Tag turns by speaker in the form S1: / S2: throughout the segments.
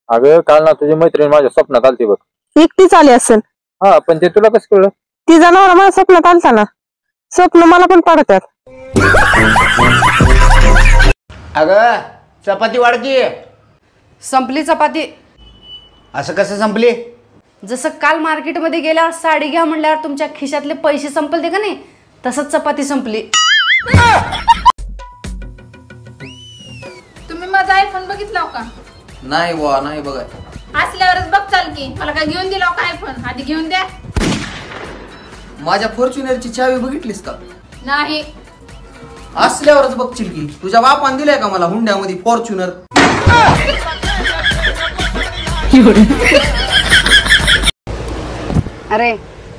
S1: अगं काल ना तुझी मैत्रीण माझ्या स्वप्नात आलती बघ.
S2: एकटीच आली असेल.
S1: हा पण ते तुला कसं कळलं?
S2: ती जनावर माझ्या स्वप्नात आलता ना. स्वप्न मला पण पडतात.
S3: अगं चपाती वाढकी.
S4: संपली चपाती.
S3: असं कसं संपली?
S4: जसं काल मार्केटमध्ये गेल्यावर साडी घ्या म्हणल्यावर तुमच्या खिशातले पैसे संपलते का नाही, तसंच चपाती संपली.
S5: तुम्ही माझा आयफोन बघितला का?
S6: नाही बुवा, नाही बघा.
S5: असल्यावरच बघ चाल की. मला काय घेऊन दिला का आयफोन? आधी घेऊन द्या.
S6: माझ्या फॉर्च्युनरची चावी बघितलीस का?
S5: नाही.
S6: असल्यावरच बघशील की. तुझ्या बापान दिलाय का मला हुंड्यामध्ये फॉर्च्युनर?
S4: अरे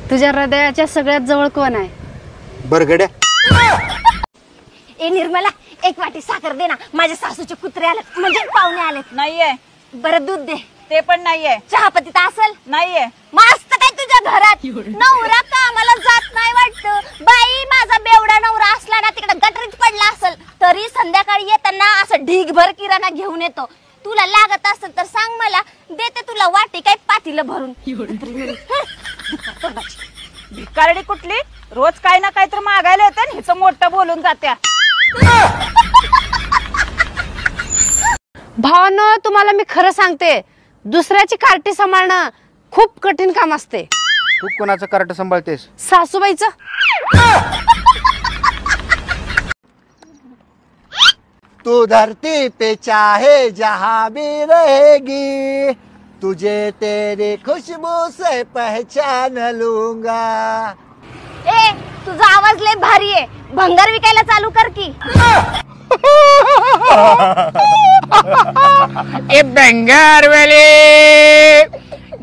S4: तुझ्या हृदयाच्या सगळ्यात जवळ कोण आहे?
S3: बरगड्या.
S7: ए निर्मला, एक वाटी साखर दे ना. माझ्या सासूचे कुत्रे आले, म्हणजे पाहुणे आले.
S5: नाहीये.
S7: बरं दूध दे.
S5: ते पण नाहीये.
S7: चहापत्ती तर असेल?
S5: नाहीये.
S7: मस्त काय तुझ्या घरात नवरा कामाला जात नाही वाटतं. बाई माझा बेवडा नवरा असला ना तिकडे गटरीत पडला असेल तरी संध्याकाळी येताना असं ढीगभर किराणा घेऊन येतो. तुला लागत असेल तर सांग मला, देते तुला वाटी काय पातीला भरून.
S5: भिकारडी कुठली? रोज काय ना काय तर मागायला येते आणि हिचं मोठं बोलून जात्या.
S4: भावांनो, तुम्हाला मी खरं सांगते, दुसऱ्याची कार्टी सांभाळणं खूप कठीण काम असते.
S3: तू कोणाचं कार्ट सांभाळतेस?
S4: सासूबाईचं.
S8: तू धरती पे चाहे जहाँ भी रहेगी, तुझे तेरी खुशबू से पहचान लूंगा.
S7: ए तुझा आवाज लय भारी आहे. भंगार विकायला चालू कर की.
S3: ए बंगार वाले,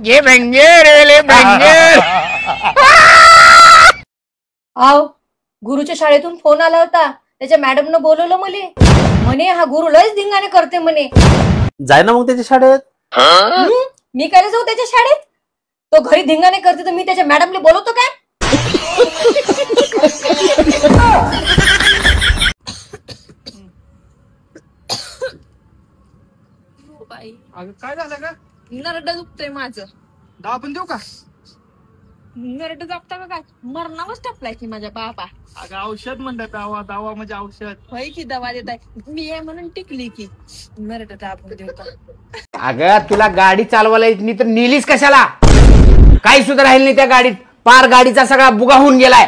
S3: ये बंगार वाले बंगार.
S9: आव गुरुच्या शाळेतून फोन आला होता. त्याच्या मॅडमनं बोलवलं म्हणे हा गुरु लयच धिंगाणे करते म्हणे.
S8: जाय ना मग त्याच्या शाळेत.
S9: मी काय जाऊ त्याच्या शाळेत? तो घरी धिंगाणे करते तर मी त्याच्या मॅडमला बोलवतो काय?
S5: काय झालं का? नरड दुखतंय माझं.
S6: दहा पण देऊ का?
S5: नरड दाबता का काय? मरणावच टाकलाय की माझ्या बाबा.
S6: अगं औषध म्हणतात. दावा दावा म्हणजे औषध.
S5: होय की दवा देताय. मी आहे म्हणून टिकली की. नरड दाबून देऊ का?
S3: अगं तुला गाडी चालवायला येत नाही तर नेलीस कशाला? काही सुद्धा राहील नाही त्या गाडीत. पार गाडीचा सगळा बुगा होऊन गेलाय.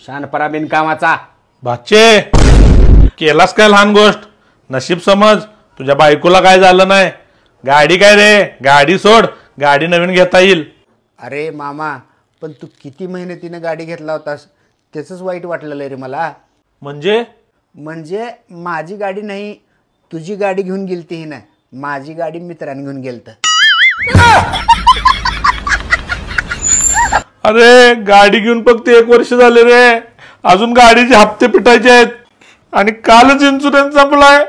S3: शानपरा बिनकामाचा.
S10: भाचे, केलास काय लहान गोष्ट? नशीब समज, तुझ्या बायकोला काय झालं नाही. गाडी काय रे, गाडी सोड, गाडी नवीन घेता येईल.
S3: अरे मामा, पण तू किती मेहनतीनं गाडी घेतला होतास, त्याच वाईट वाटलेलं रे मला.
S10: म्हणजे
S3: माझी गाडी नाही, तुझी गाडी घेऊन गेलती ही ना. माझी गाडी मित्रांनी घेऊन गेलत.
S10: अरे गाडी घेऊन फक्त 1 वर्ष झाले रे. अजून गाडीचे हप्ते पिटायचे आहेत आणि कालच इन्शुरन्स संपलाय.